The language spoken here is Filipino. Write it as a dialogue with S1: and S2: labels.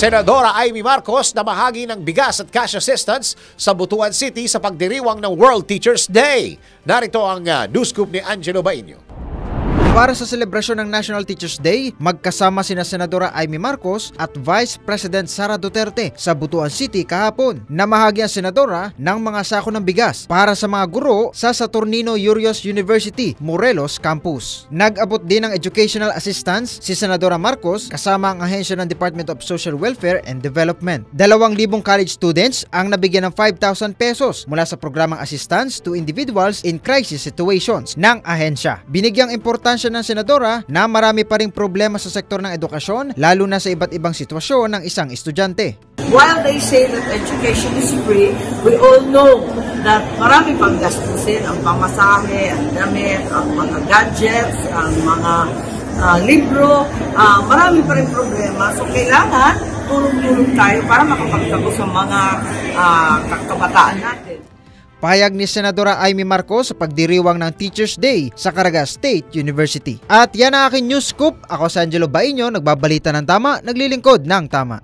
S1: Senadora Amy Marcos na bahagi ng bigas at cash assistance sa Butuan City sa pagdiriwang ng World Teachers Day. Narito ang news scoop ni Angelo Bainio.
S2: Para sa selebrasyon ng National Teachers Day, magkasama sina Senadora Amy Marcos at Vice President Sara Duterte sa Butuan City kahapon. Namahagi ang senadora ng mga sako ng bigas para sa mga guro sa Saturnino Urios University, Morelos Campus. Nag-abot din ng educational assistance si Senadora Marcos kasama ang ahensya ng Department of Social Welfare and Development. 2,000 college students ang nabigyan ng 5,000 pesos mula sa programang assistance to individuals in crisis situations ng ahensya. Binigyang importansya ng senadora na marami pa ring problema sa sektor ng edukasyon, lalo na sa iba't ibang sitwasyon ng isang estudyante.
S3: While they say that education is free, we all know that marami pang gastusin, ang pamasahe, ang damit, ang mga gadgets, ang mga libro, marami pa rin problema. So kailangan tulong-tulong tayo para makapagtapos sa mga kabataan natin.
S2: Pahayag ni Senadora Amy Marcos sa pagdiriwang ng Teachers Day sa Caraga State University. At yan ang aking news scoop. Ako si Angelo Bainio, nagbabalita ng tama, naglilingkod ng tama.